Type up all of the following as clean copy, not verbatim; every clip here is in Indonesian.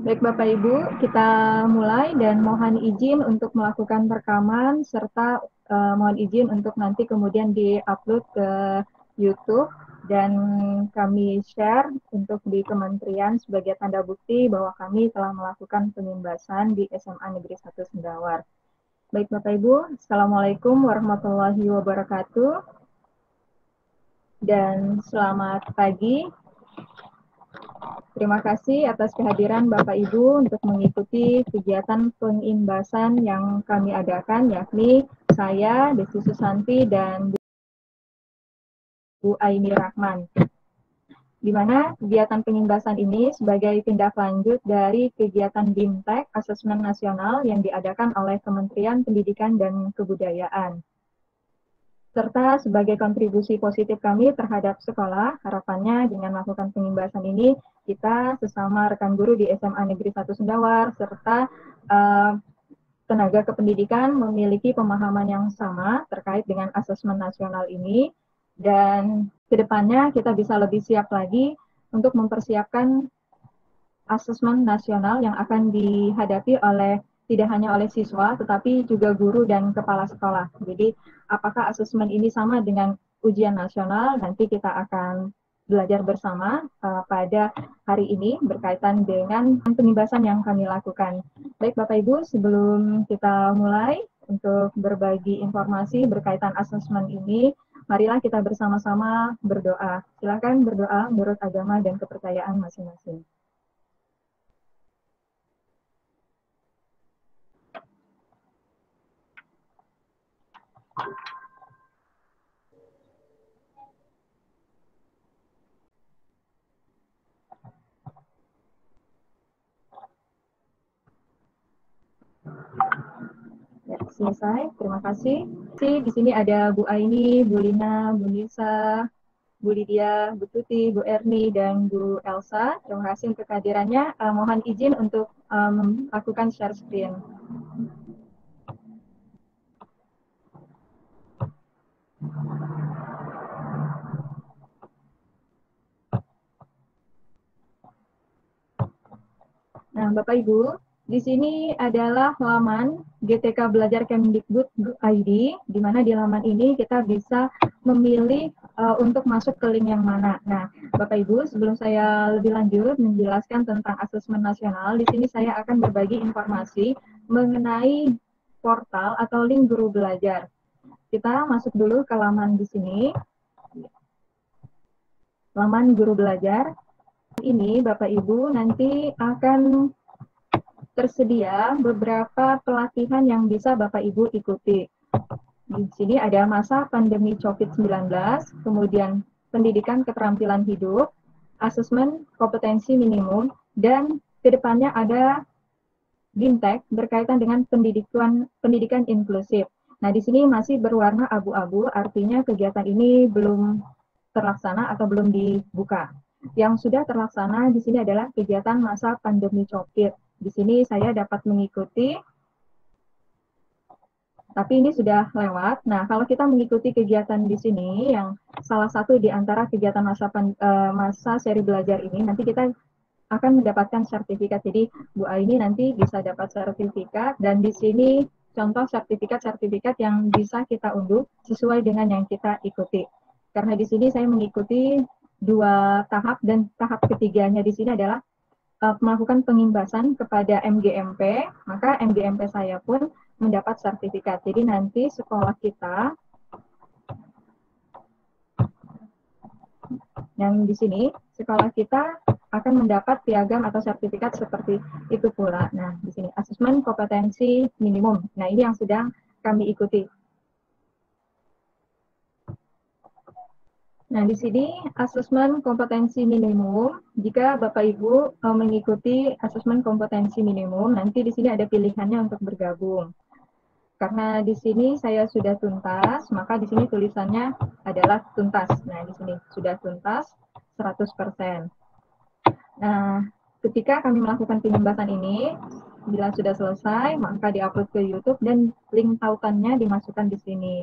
Baik Bapak Ibu, kita mulai dan mohon izin untuk melakukan rekaman serta mohon izin untuk nanti kemudian di-upload ke YouTube dan kami share untuk di kementerian sebagai tanda bukti bahwa kami telah melakukan penyimbasan di SMA Negeri 1 Sendawar. Baik Bapak Ibu, Assalamualaikum warahmatullahi wabarakatuh dan selamat pagi. Terima kasih atas kehadiran Bapak Ibu untuk mengikuti kegiatan pengimbasan yang kami adakan, yakni saya, Desi Susanti, dan Bu Aini Rahman. Di mana kegiatan pengimbasan ini sebagai tindak lanjut dari kegiatan BIMTEK Asesmen Nasional yang diadakan oleh Kementerian Pendidikan dan Kebudayaan. Serta sebagai kontribusi positif kami terhadap sekolah, harapannya dengan melakukan pengimbasan ini, kita sesama rekan guru di SMA Negeri 1 Sendawar, serta tenaga kependidikan memiliki pemahaman yang sama terkait dengan asesmen nasional ini, dan kedepannya kita bisa lebih siap lagi untuk mempersiapkan asesmen nasional yang akan dihadapi oleh tidak hanya oleh siswa, tetapi juga guru dan kepala sekolah. Jadi, apakah asesmen ini sama dengan ujian nasional? Nanti kita akan belajar bersama pada hari ini berkaitan dengan pengimbasan yang kami lakukan. Baik Bapak Ibu, sebelum kita mulai untuk berbagi informasi berkaitan asesmen ini, marilah kita bersama-sama berdoa. Silakan berdoa menurut agama dan kepercayaan masing-masing. Ya, selesai. Terima kasih. Di sini ada Bu Aini, Bu Lina, Bu Nisa, Bu Lydia, Bu Tuti, Bu Erni, dan Bu Elsa. Terima kasih untuk kehadirannya. Mohon izin untuk melakukan share screen. Nah, Bapak Ibu, di sini adalah laman GTK Belajar Kemdikbud.id, di mana di laman ini kita bisa memilih untuk masuk ke link yang mana. Nah, Bapak Ibu, sebelum saya lebih lanjut menjelaskan tentang asesmen nasional, di sini saya akan berbagi informasi mengenai portal atau link guru belajar. Kita masuk dulu ke laman di sini, laman guru belajar. Ini Bapak Ibu nanti akan tersedia beberapa pelatihan yang bisa Bapak Ibu ikuti. Di sini ada masa pandemi COVID-19, kemudian pendidikan keterampilan hidup, asesmen kompetensi minimum, dan kedepannya ada BIMTEK berkaitan dengan pendidikan inklusif. Nah, di sini masih berwarna abu-abu, artinya kegiatan ini belum terlaksana atau belum dibuka. Yang sudah terlaksana di sini adalah kegiatan masa pandemi COVID. Di sini saya dapat mengikuti, tapi ini sudah lewat. Nah, kalau kita mengikuti kegiatan di sini, yang salah satu di antara kegiatan masa seri belajar ini, nanti kita akan mendapatkan sertifikat. Jadi, Bu Aini nanti bisa dapat sertifikat, dan di sini contoh sertifikat-sertifikat yang bisa kita unduh sesuai dengan yang kita ikuti. Karena di sini saya mengikuti 2 tahap, dan tahap ketiganya di sini adalah melakukan pengimbasan kepada MGMP, maka MGMP saya pun mendapat sertifikat. Jadi nanti sekolah kita yang di sini, sekolah kita akan mendapat piagam atau sertifikat seperti itu pula. Nah, di sini asesmen kompetensi minimum. Nah, ini yang sedang kami ikuti. Nah, di sini asesmen kompetensi minimum. Jika Bapak Ibu mengikuti asesmen kompetensi minimum, nanti di sini ada pilihannya untuk bergabung. Karena di sini saya sudah tuntas, maka di sini tulisannya adalah tuntas. Nah, di sini sudah tuntas 100%. Nah, ketika kami melakukan penyembasan ini, bila sudah selesai, maka diupload ke YouTube dan link tautannya dimasukkan di sini.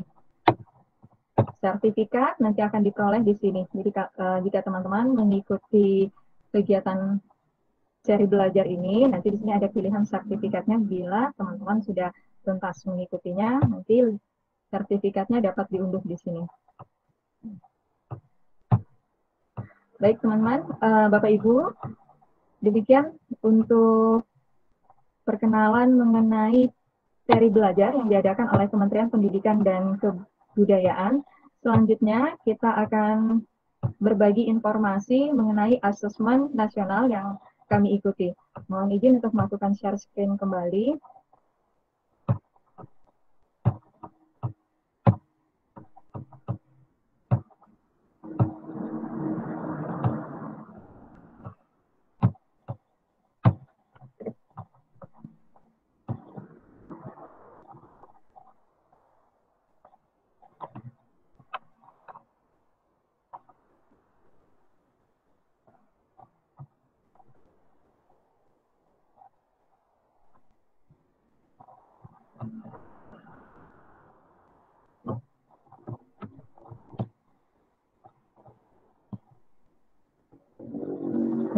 Sertifikat nanti akan diperoleh di sini. Jadi jika teman-teman mengikuti kegiatan seri belajar ini. Nanti di sini ada pilihan sertifikatnya bila teman-teman sudah tuntas mengikutinya, nanti sertifikatnya dapat diunduh di sini. Baik teman-teman, Bapak Ibu, demikian untuk perkenalan mengenai seri belajar yang diadakan oleh Kementerian Pendidikan dan Kebudayaan. Selanjutnya kita akan berbagi informasi mengenai asesmen nasional yang kami ikuti. Mohon izin untuk melakukan share screen kembali.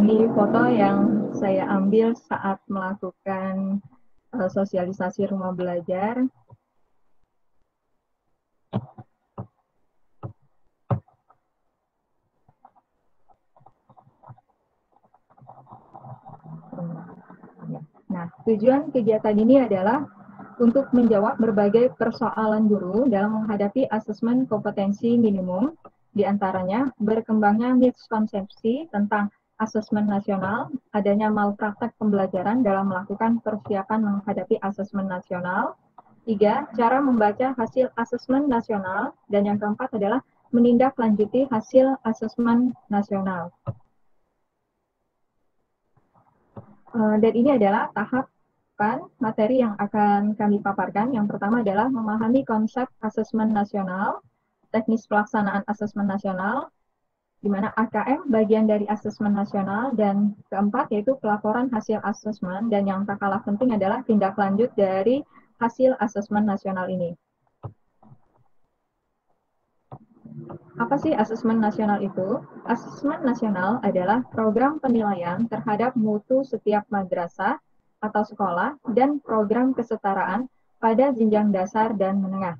Ini foto yang saya ambil saat melakukan sosialisasi rumah belajar. Nah, tujuan kegiatan ini adalah untuk menjawab berbagai persoalan guru dalam menghadapi asesmen kompetensi minimum, diantaranya berkembangnya miskonsepsi tentang asesmen nasional, adanya malpraktek pembelajaran dalam melakukan persiapan menghadapi asesmen nasional. 3. Cara membaca hasil asesmen nasional. Dan yang keempat adalah menindaklanjuti hasil asesmen nasional. Dan ini adalah tahapan materi yang akan kami paparkan. Yang pertama adalah memahami konsep asesmen nasional, teknis pelaksanaan asesmen nasional, di mana AKM bagian dari asesmen nasional, dan keempat yaitu pelaporan hasil asesmen, dan yang tak kalah penting adalah tindak lanjut dari hasil asesmen nasional ini. Apa sih asesmen nasional itu? Asesmen nasional adalah program penilaian terhadap mutu setiap madrasah atau sekolah dan program kesetaraan pada jenjang dasar dan menengah.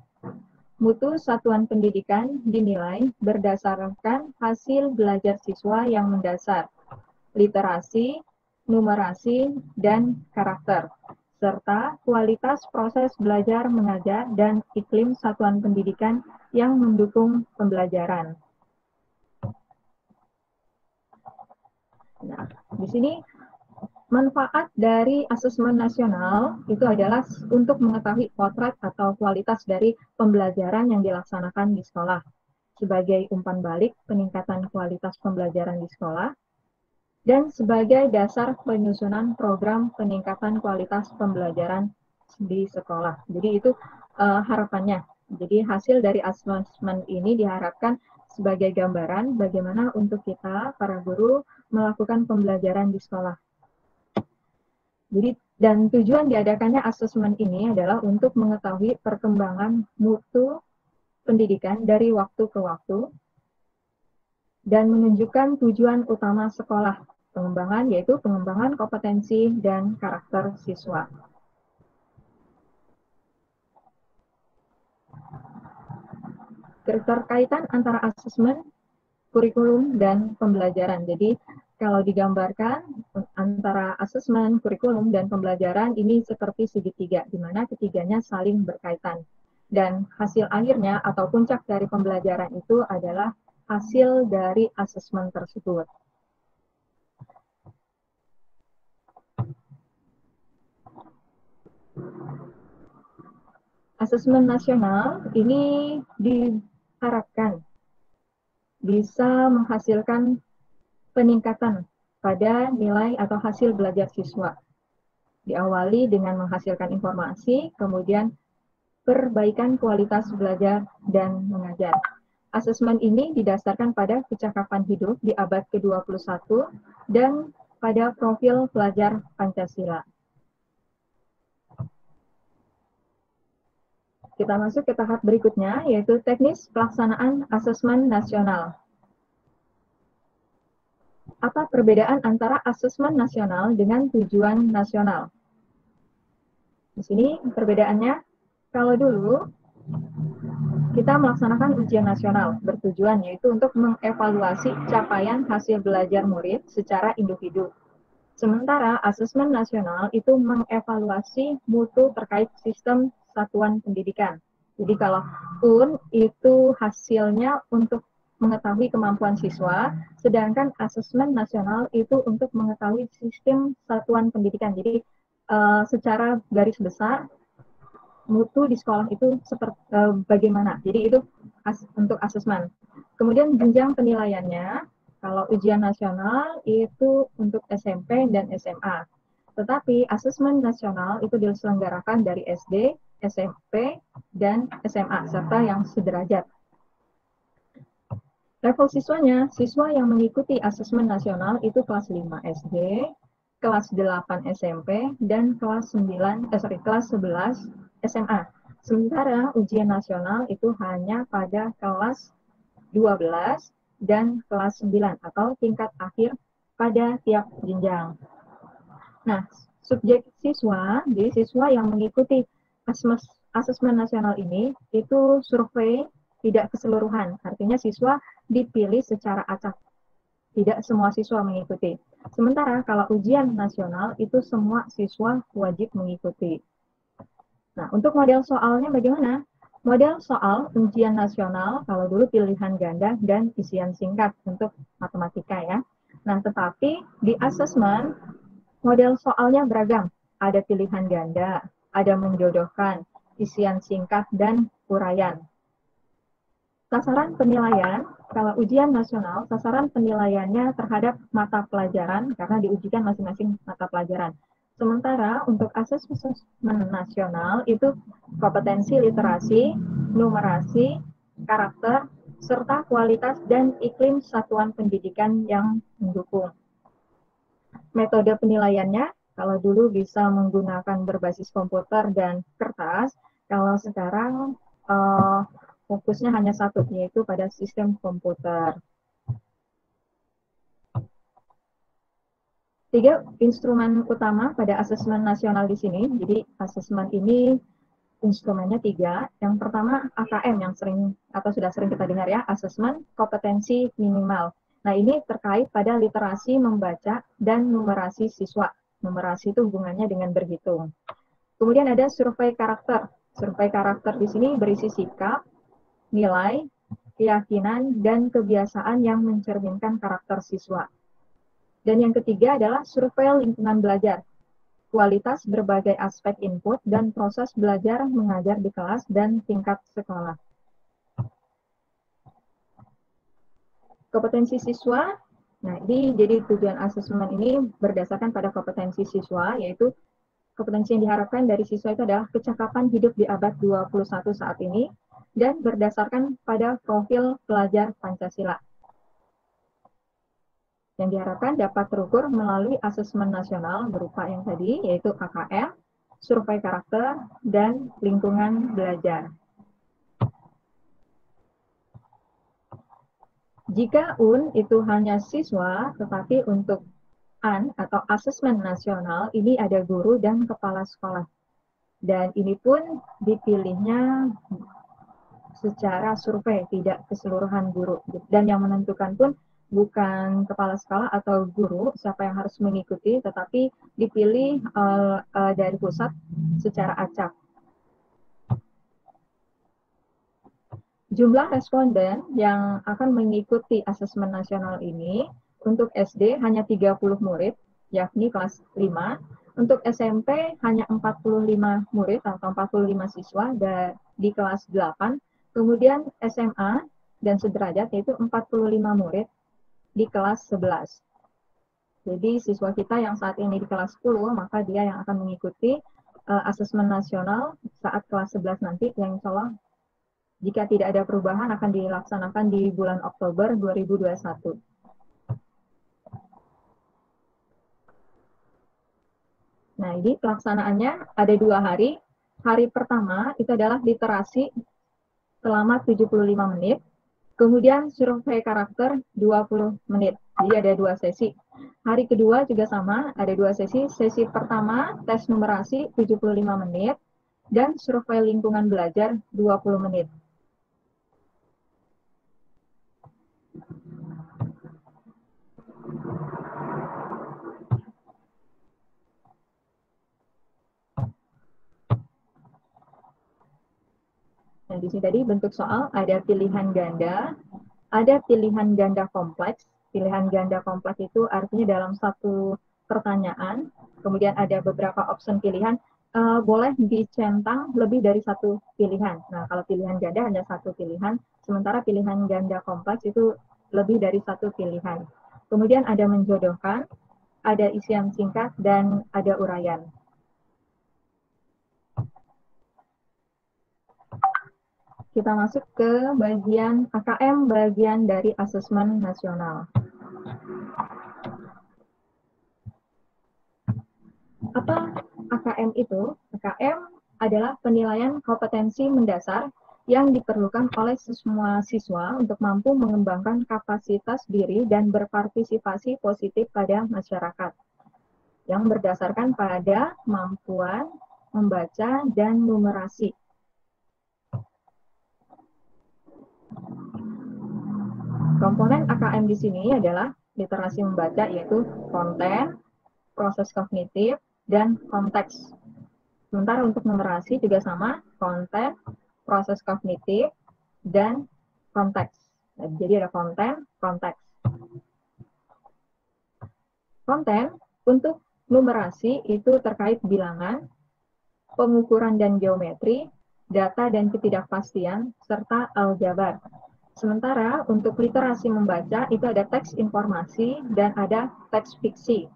Mutu satuan pendidikan dinilai berdasarkan hasil belajar siswa yang mendasar, literasi, numerasi, dan karakter, serta kualitas proses belajar mengajar dan iklim satuan pendidikan yang mendukung pembelajaran. Nah, di sini manfaat dari asesmen nasional itu adalah untuk mengetahui potret atau kualitas dari pembelajaran yang dilaksanakan di sekolah sebagai umpan balik peningkatan kualitas pembelajaran di sekolah dan sebagai dasar penyusunan program peningkatan kualitas pembelajaran di sekolah. Jadi itu harapannya. Jadi hasil dari asesmen ini diharapkan sebagai gambaran bagaimana untuk kita, para guru, melakukan pembelajaran di sekolah. Jadi, dan tujuan diadakannya asesmen ini adalah untuk mengetahui perkembangan mutu pendidikan dari waktu ke waktu dan menunjukkan tujuan utama sekolah pengembangan, yaitu pengembangan kompetensi dan karakter siswa. Keterkaitan antara asesmen, kurikulum, dan pembelajaran. Jadi kalau digambarkan antara asesmen, kurikulum, dan pembelajaran ini seperti segitiga, di mana ketiganya saling berkaitan. Dan hasil akhirnya atau puncak dari pembelajaran itu adalah hasil dari asesmen tersebut. Asesmen nasional ini diharapkan bisa menghasilkan peningkatan pada nilai atau hasil belajar siswa. Diawali dengan menghasilkan informasi, kemudian perbaikan kualitas belajar dan mengajar. Asesmen ini didasarkan pada kecakapan hidup di abad ke-21 dan pada profil pelajar Pancasila. Kita masuk ke tahap berikutnya, yaitu teknis pelaksanaan asesmen nasional. Apa perbedaan antara asesmen nasional dengan tujuan nasional? Di sini perbedaannya, kalau dulu kita melaksanakan ujian nasional bertujuan yaitu untuk mengevaluasi capaian hasil belajar murid secara individu. Sementara asesmen nasional itu mengevaluasi mutu terkait sistem satuan pendidikan. Jadi kalau UN itu hasilnya untuk mengetahui kemampuan siswa, sedangkan asesmen nasional itu untuk mengetahui sistem satuan pendidikan. Jadi secara garis besar mutu di sekolah itu seperti bagaimana. Jadi itu untuk asesmen. Kemudian jenjang penilaiannya, kalau ujian nasional itu untuk SMP dan SMA. Tetapi asesmen nasional itu diselenggarakan dari SD, SMP, dan SMA, serta yang sederajat. Level siswanya, siswa yang mengikuti asesmen nasional itu kelas 5 SD, kelas 8 SMP, dan kelas 11 SMA. Sementara ujian nasional itu hanya pada kelas 12 dan kelas 9 atau tingkat akhir pada tiap jenjang. Nah, subjek siswa, jadi siswa yang mengikuti asesmen nasional ini itu survei tidak keseluruhan, artinya siswa dipilih secara acak, tidak semua siswa mengikuti. Sementara kalau ujian nasional itu semua siswa wajib mengikuti. Nah, untuk model soalnya bagaimana? Model soal ujian nasional kalau dulu pilihan ganda dan isian singkat untuk matematika ya. Nah, tetapi di asesmen model soalnya beragam. Ada pilihan ganda, ada menjodohkan, isian singkat, dan uraian. Sasaran penilaian, kalau ujian nasional, sasaran penilaiannya terhadap mata pelajaran, karena diujikan masing-masing mata pelajaran. Sementara untuk asesmen nasional itu kompetensi literasi, numerasi, karakter, serta kualitas dan iklim satuan pendidikan yang mendukung. Metode penilaiannya, kalau dulu bisa menggunakan berbasis komputer dan kertas, kalau sekarang fokusnya hanya satu, yaitu pada sistem komputer. 3 instrumen utama pada asesmen nasional di sini. Jadi asesmen ini instrumennya 3. Yang pertama AKM yang sering atau sudah sering kita dengar ya, asesmen kompetensi minimal. Nah, ini terkait pada literasi membaca dan numerasi siswa. Numerasi itu hubungannya dengan berhitung. Kemudian ada survei karakter. Survei karakter di sini berisi sikap, nilai, keyakinan, dan kebiasaan yang mencerminkan karakter siswa. Dan yang ketiga adalah survei lingkungan belajar. Kualitas berbagai aspek input dan proses belajar mengajar di kelas dan tingkat sekolah. Kompetensi siswa, nah ini jadi tujuan asesmen ini berdasarkan pada kompetensi siswa, yaitu kompetensi yang diharapkan dari siswa itu adalah kecakapan hidup di abad 21 saat ini, dan berdasarkan pada profil pelajar Pancasila. Yang diharapkan dapat terukur melalui asesmen nasional berupa yang tadi, yaitu AKM, survei karakter, dan lingkungan belajar. Jika UN itu hanya siswa, tetapi untuk AN atau asesmen nasional, ini ada guru dan kepala sekolah. Dan ini pun dipilihnya secara survei, tidak keseluruhan guru. Dan yang menentukan pun bukan kepala sekolah atau guru siapa yang harus mengikuti, tetapi dipilih dari pusat secara acak. Jumlah responden yang akan mengikuti asesmen nasional ini untuk SD hanya 30 murid, yakni kelas 5. Untuk SMP hanya 45 murid atau 45 siswa di kelas 8. Kemudian SMA dan sederajat yaitu 45 murid di kelas 11. Jadi siswa kita yang saat ini di kelas 10, maka dia yang akan mengikuti asesmen nasional saat kelas 11 nanti, yang insya Allah jika tidak ada perubahan akan dilaksanakan di bulan Oktober 2021. Nah, ini pelaksanaannya ada 2 hari. Hari pertama itu adalah literasi selama 75 menit. Kemudian survei karakter 20 menit. Jadi ada 2 sesi. Hari kedua juga sama, ada 2 sesi. Sesi pertama tes numerasi 75 menit dan survei lingkungan belajar 20 menit. Nah, di sini tadi bentuk soal ada pilihan ganda, ada pilihan ganda kompleks. Pilihan ganda kompleks itu artinya dalam satu pertanyaan, kemudian ada beberapa opsi pilihan, boleh dicentang lebih dari satu pilihan. Nah, kalau pilihan ganda hanya satu pilihan, sementara pilihan ganda kompleks itu lebih dari satu pilihan. Kemudian ada menjodohkan, ada isian singkat, dan ada uraian. Kita masuk ke bagian AKM, bagian dari asesmen nasional. Apa AKM itu? AKM adalah penilaian kompetensi mendasar yang diperlukan oleh semua siswa untuk mampu mengembangkan kapasitas diri dan berpartisipasi positif pada masyarakat, yang berdasarkan pada kemampuan membaca dan numerasi. Komponen AKM di sini adalah literasi membaca, yaitu konten, proses kognitif, dan konteks. Sementara untuk numerasi juga sama, konten, proses kognitif, dan konteks. Nah, jadi ada konten, konteks. Konten untuk numerasi itu terkait bilangan, pengukuran dan geometri, data dan ketidakpastian, serta aljabar. Sementara untuk literasi membaca itu ada teks informasi dan ada teks fiksi.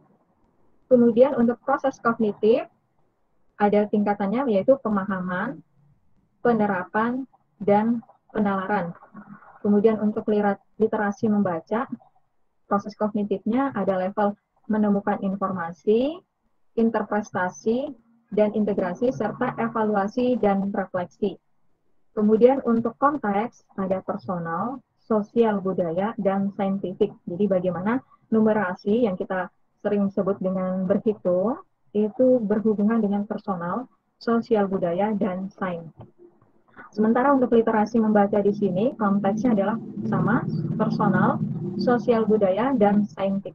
Kemudian untuk proses kognitif ada tingkatannya, yaitu pemahaman, penerapan, dan penalaran. Kemudian untuk literasi membaca, proses kognitifnya ada level menemukan informasi, interpretasi, dan integrasi, serta evaluasi dan refleksi. Kemudian untuk konteks ada personal, sosial budaya, dan saintifik. Jadi bagaimana numerasi yang kita sering sebut dengan berhitung itu berhubungan dengan personal, sosial budaya, dan sains. Sementara untuk literasi membaca di sini konteksnya adalah sama, personal, sosial budaya, dan saintifik.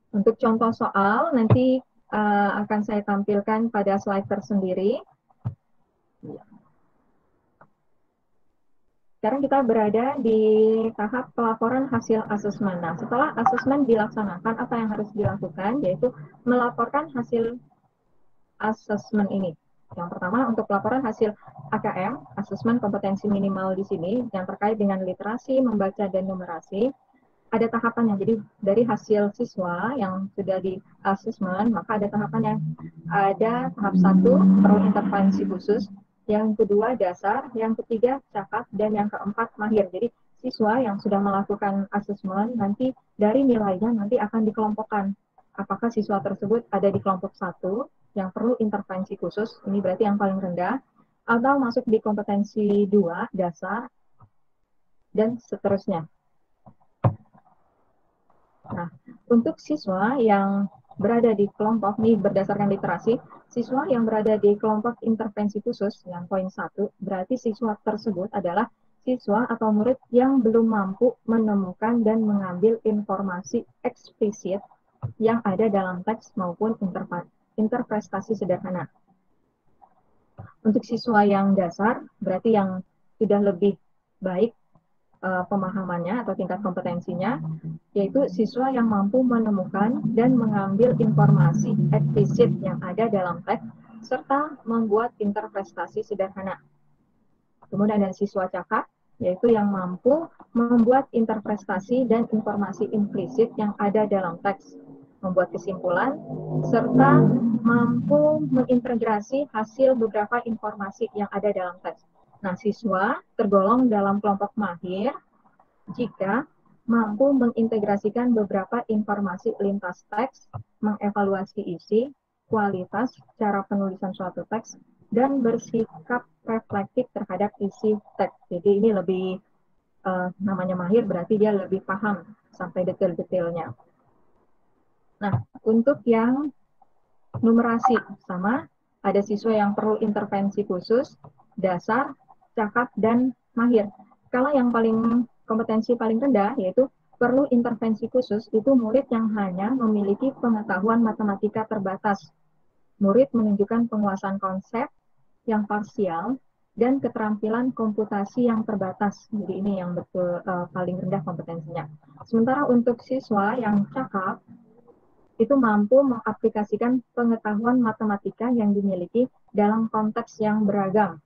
Untuk contoh soal nanti akan saya tampilkan pada slide tersendiri. Sekarang kita berada di tahap pelaporan hasil asesmen. Nah, setelah asesmen dilaksanakan, apa yang harus dilakukan? Yaitu melaporkan hasil asesmen ini. Yang pertama, untuk laporan hasil AKM, asesmen kompetensi minimal di sini, yang terkait dengan literasi, membaca, dan numerasi, ada tahapannya. Jadi dari hasil siswa yang sudah di asesmen, maka ada tahapannya. Ada tahap 1, perlu intervensi khusus, yang kedua dasar, yang ketiga cakap, dan yang keempat mahir. Jadi siswa yang sudah melakukan asesmen nanti dari nilainya nanti akan dikelompokkan. Apakah siswa tersebut ada di kelompok 1 yang perlu intervensi khusus, ini berarti yang paling rendah, atau masuk di kompetensi 2 dasar, dan seterusnya. Nah, untuk siswa yang berada di kelompok ini berdasarkan literasi, siswa yang berada di kelompok intervensi khusus yang poin 1, berarti siswa tersebut adalah siswa atau murid yang belum mampu menemukan dan mengambil informasi eksplisit yang ada dalam teks maupun interpretasi sederhana. Untuk siswa yang dasar, berarti yang sudah lebih baik pemahamannya atau tingkat kompetensinya, yaitu siswa yang mampu menemukan dan mengambil informasi eksplisit yang ada dalam teks serta membuat interpretasi sederhana. Kemudian ada siswa cakap, yaitu yang mampu membuat interpretasi dan informasi implisit yang ada dalam teks, membuat kesimpulan, serta mampu mengintegrasi hasil beberapa informasi yang ada dalam teks. Nah, siswa tergolong dalam kelompok mahir jika mampu mengintegrasikan beberapa informasi lintas teks, mengevaluasi isi, kualitas, cara penulisan suatu teks, dan bersikap reflektif terhadap isi teks. Jadi ini lebih namanya mahir berarti dia lebih paham sampai detail-detailnya. Nah, untuk yang numerasi sama, ada siswa yang perlu intervensi khusus, dasar, cakap, dan mahir. Kalau yang kompetensi paling rendah yaitu perlu intervensi khusus, itu murid yang hanya memiliki pengetahuan matematika terbatas. Murid menunjukkan penguasaan konsep yang parsial dan keterampilan komputasi yang terbatas. Jadi ini yang betul paling rendah kompetensinya. Sementara untuk siswa yang cakap itu mampu mengaplikasikan pengetahuan matematika yang dimiliki dalam konteks yang beragam.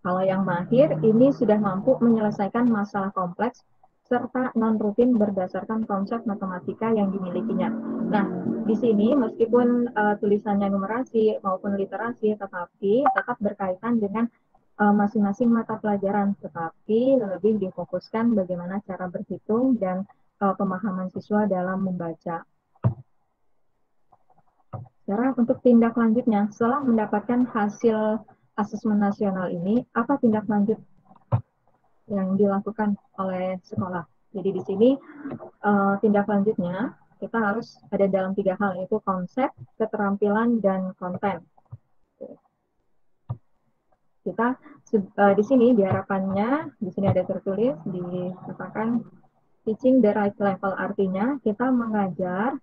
Kalau yang mahir ini sudah mampu menyelesaikan masalah kompleks serta non-rutin berdasarkan konsep matematika yang dimilikinya. Nah, di sini meskipun tulisannya numerasi maupun literasi, tetapi tetap berkaitan dengan masing-masing mata pelajaran, tetapi lebih difokuskan bagaimana cara berhitung dan pemahaman siswa dalam membaca. Sekarang untuk tindak lanjutnya, setelah mendapatkan hasil asesmen nasional ini, apa tindak lanjut yang dilakukan oleh sekolah? Jadi di sini tindak lanjutnya kita harus ada dalam 3 hal, yaitu konsep, keterampilan, dan konten. Kita di sini diharapkannya, di sini ada tertulis, dikatakan teaching the right level, artinya kita mengajar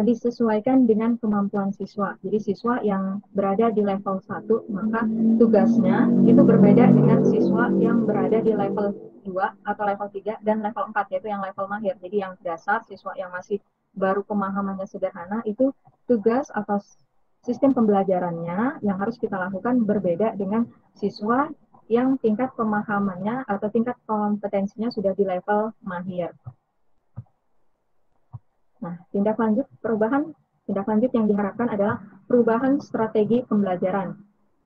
disesuaikan dengan kemampuan siswa. Jadi siswa yang berada di level 1, maka tugasnya itu berbeda dengan siswa yang berada di level 2 atau level 3 dan level 4, yaitu yang level mahir. Jadi yang dasar, siswa yang masih baru pemahamannya sederhana, itu tugas atau sistem pembelajarannya yang harus kita lakukan berbeda dengan siswa yang tingkat pemahamannya atau tingkat kompetensinya sudah di level mahir. Nah, tindak lanjut yang diharapkan adalah perubahan strategi pembelajaran.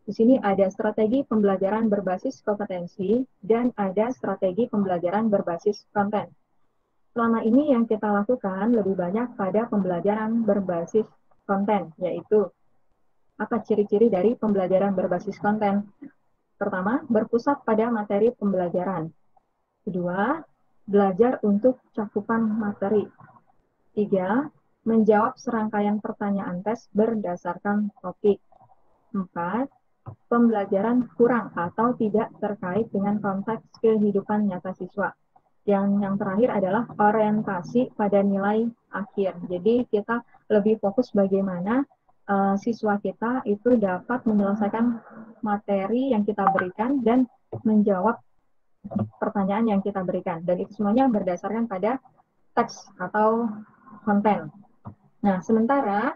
Di sini ada strategi pembelajaran berbasis kompetensi dan ada strategi pembelajaran berbasis konten. Selama ini yang kita lakukan lebih banyak pada pembelajaran berbasis konten, yaitu apa ciri-ciri dari pembelajaran berbasis konten? Pertama, berpusat pada materi pembelajaran. Kedua, belajar untuk cakupan materi. 3. Menjawab serangkaian pertanyaan tes berdasarkan topik. 4. Pembelajaran kurang atau tidak terkait dengan konteks kehidupan nyata siswa. Yang terakhir adalah orientasi pada nilai akhir. Jadi kita lebih fokus bagaimana siswa kita itu dapat menyelesaikan materi yang kita berikan dan menjawab pertanyaan yang kita berikan. Dan itu semuanya berdasarkan pada teks atau konten. Nah, sementara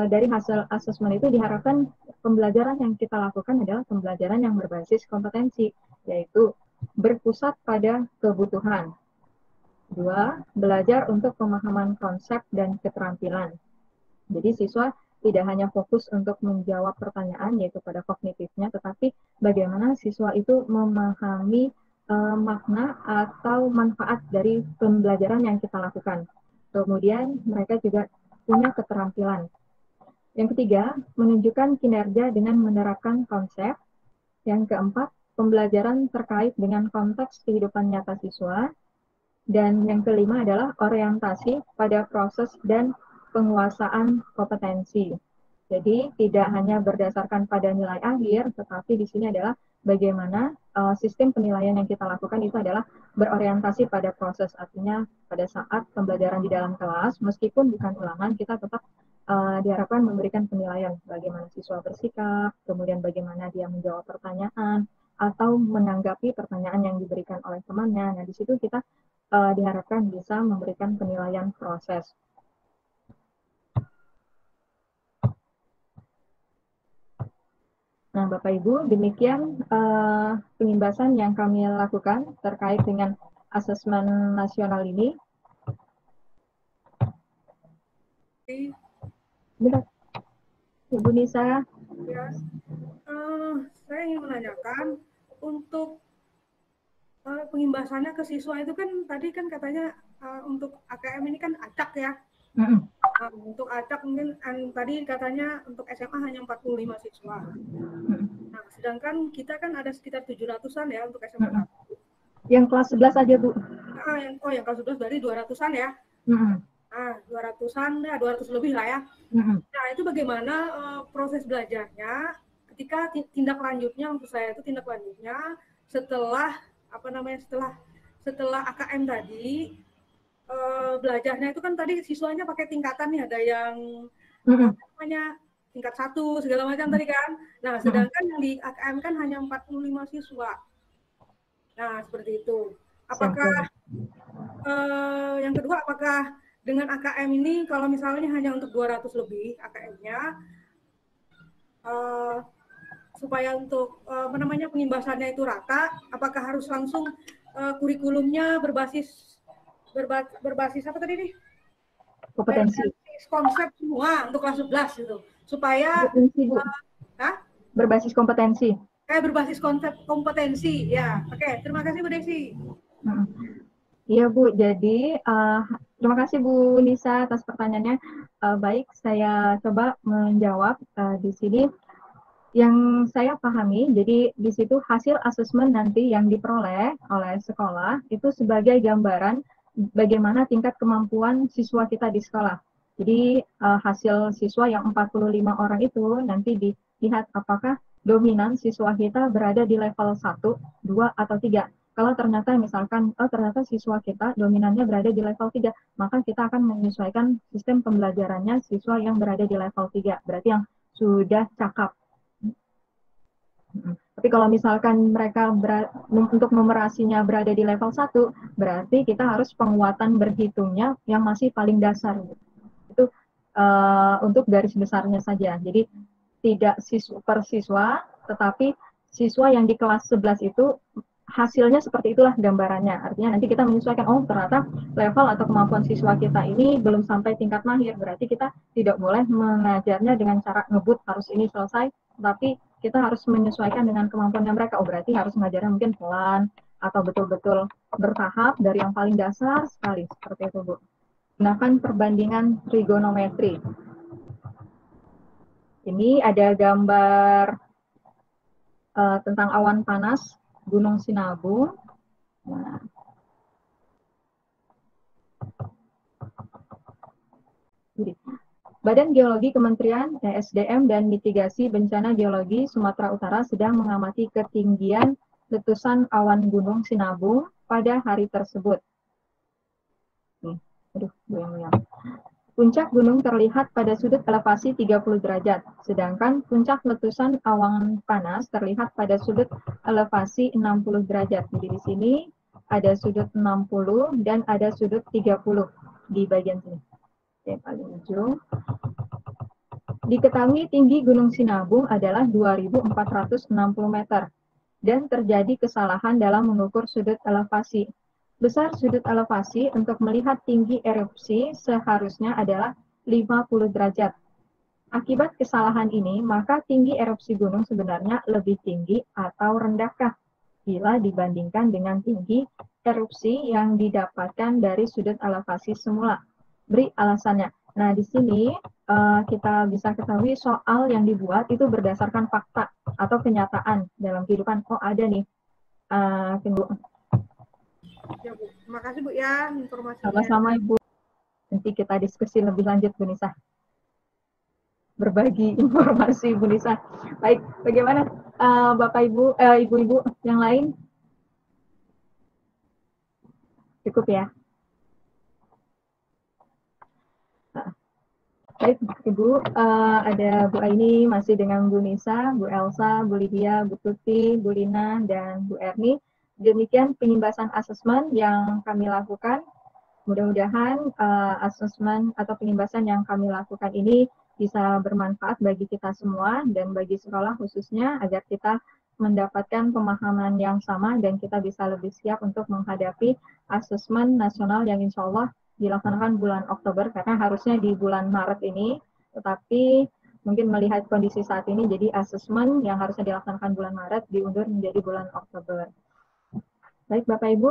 dari hasil asesmen itu diharapkan pembelajaran yang kita lakukan adalah pembelajaran yang berbasis kompetensi, yaitu berpusat pada kebutuhan. 2. Belajar untuk pemahaman konsep dan keterampilan. Jadi siswa tidak hanya fokus untuk menjawab pertanyaan, yaitu pada kognitifnya, tetapi bagaimana siswa itu memahami makna atau manfaat dari pembelajaran yang kita lakukan. Kemudian mereka juga punya keterampilan. Yang ketiga, menunjukkan kinerja dengan menerapkan konsep. Yang keempat, pembelajaran terkait dengan konteks kehidupan nyata siswa. Dan yang kelima adalah orientasi pada proses dan penguasaan kompetensi. Jadi tidak hanya berdasarkan pada nilai akhir, tetapi di sini adalah bagaimana sistem penilaian yang kita lakukan itu adalah berorientasi pada proses. Artinya pada saat pembelajaran di dalam kelas, meskipun bukan ulangan, kita tetap diharapkan memberikan penilaian bagaimana siswa bersikap, kemudian bagaimana dia menjawab pertanyaan, atau menanggapi pertanyaan yang diberikan oleh temannya. Nah, di situ kita diharapkan bisa memberikan penilaian proses. Nah, Bapak Ibu, demikian pengimbasan yang kami lakukan terkait dengan asesmen nasional ini. Benar. Ibu Nisa. Ya, saya ingin menanyakan untuk pengimbasannya ke siswa itu kan tadi kan katanya untuk AKM ini kan acak ya. Nah, untuk acak mungkin tadi katanya untuk SMA hanya 45 siswa. Nah, sedangkan kita kan ada sekitar 700-an ya untuk SMA 1. Yang kelas 11 aja, Bu. Yang kelas 11 berarti 200-an ya. Nah, 200-an ya, 200 lebih lah ya. Nah, itu bagaimana proses belajarnya ketika tindak lanjutnya untuk saya itu tindak lanjutnya setelah setelah AKM tadi, belajarnya itu kan tadi siswanya pakai tingkatan nih, ada yang tingkat 1 segala macam tadi kan. Nah, sedangkan yang di AKM kan hanya 45 siswa. Nah, seperti itu. Apakah yang kedua, apakah dengan AKM ini kalau misalnya hanya untuk 200 lebih AKM-nya, supaya untuk pengimbasannya itu rata, apakah harus langsung kurikulumnya berbasis apa tadi nih? Kompetensi. Konsep semua untuk kelas 11 gitu. Supaya berbasis kompetensi. Berbasis konsep kompetensi ya. Oke, terima kasih Bu Desi. Iya Bu, jadi terima kasih Bu Nisa atas pertanyaannya. Baik, saya coba menjawab di sini. Yang saya pahami, jadi di situ hasil asesmen nanti yang diperoleh oleh sekolah itu sebagai gambaran bagaimana tingkat kemampuan siswa kita di sekolah. Jadi hasil siswa yang 45 orang itu nanti dilihat apakah dominan siswa kita berada di level 1, 2, atau 3. Kalau ternyata misalkan, ternyata siswa kita dominannya berada di level 3, maka kita akan menyesuaikan sistem pembelajarannya siswa yang berada di level 3. Berarti yang sudah cakap. Tapi kalau misalkan mereka untuk numerasinya berada di level 1, berarti kita harus penguatan berhitungnya yang masih paling dasar. Itu untuk garis besarnya saja. Jadi tidak siswa per siswa, tetapi siswa yang di kelas 11 itu hasilnya seperti itulah gambarannya. Artinya nanti kita menyesuaikan, oh ternyata level atau kemampuan siswa kita ini belum sampai tingkat mahir, berarti kita tidak boleh mengajarnya dengan cara ngebut harus ini selesai, tapi kita harus menyesuaikan dengan kemampuannya mereka. Oh berarti harus mengajarnya mungkin pelan atau betul-betul bertahap dari yang paling dasar sekali, seperti itu Bu. Gunakan perbandingan trigonometri. Ini ada gambar tentang awan panas Gunung Sinabung. Nah, jadi, Badan Geologi Kementerian ESDM dan Mitigasi Bencana Geologi Sumatera Utara sedang mengamati ketinggian letusan awan Gunung Sinabung pada hari tersebut. Nih, aduh, goyang-goyang. Puncak gunung terlihat pada sudut elevasi 30 derajat, sedangkan puncak letusan awan panas terlihat pada sudut elevasi 60 derajat. Jadi di sini ada sudut 60 dan ada sudut 30 di bagian sini. Oke, paling ujung. Diketahui tinggi Gunung Sinabung adalah 2.460 meter dan terjadi kesalahan dalam mengukur sudut elevasi. Besar sudut elevasi untuk melihat tinggi erupsi seharusnya adalah 50 derajat. Akibat kesalahan ini, maka tinggi erupsi gunung sebenarnya lebih tinggi atau rendahkah bila dibandingkan dengan tinggi erupsi yang didapatkan dari sudut elevasi semula? Beri alasannya. Nah, di sini kita bisa ketahui soal yang dibuat itu berdasarkan fakta atau kenyataan dalam kehidupan. Oh, ada nih. Ya, Bu. Terima kasih Bu ya informasinya. Sama-sama Ibu. Nanti kita diskusi lebih lanjut Bu Nisa. Berbagi informasi Bu Nisa. Baik, bagaimana Bapak Ibu, Ibu-Ibu yang lain? Cukup ya? Baik, Ibu, ada Bu Aini masih dengan Bu Nisa, Bu Elsa, Bu Lydia, Bu Tuti, Bu Lina, dan Bu Erni. Demikian pengimbasan asesmen yang kami lakukan. Mudah-mudahan asesmen atau pengimbasan yang kami lakukan ini bisa bermanfaat bagi kita semua dan bagi sekolah khususnya agar kita mendapatkan pemahaman yang sama dan kita bisa lebih siap untuk menghadapi asesmen nasional yang insya Allah dilaksanakan bulan Oktober karena harusnya di bulan Maret ini, tetapi mungkin melihat kondisi saat ini jadi asesmen yang harusnya dilaksanakan bulan Maret diundur menjadi bulan Oktober. Baik Bapak Ibu,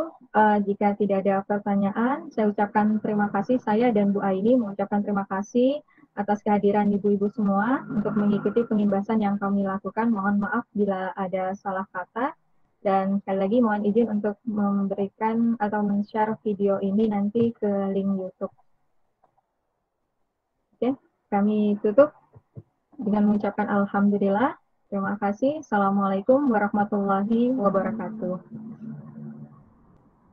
jika tidak ada pertanyaan, saya ucapkan terima kasih. Saya dan Bu Aini mengucapkan terima kasih atas kehadiran Ibu-Ibu semua untuk mengikuti pengimbasan yang kami lakukan. Mohon maaf bila ada salah kata. Dan sekali lagi mohon izin untuk memberikan atau men-share video ini nanti ke link YouTube. Oke, kami tutup dengan mengucapkan Alhamdulillah. Terima kasih. Assalamualaikum warahmatullahi wabarakatuh.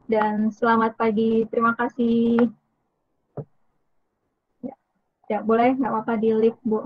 Dan selamat pagi. Terima kasih. Ya, boleh nggak apa-apa di lift, Bu.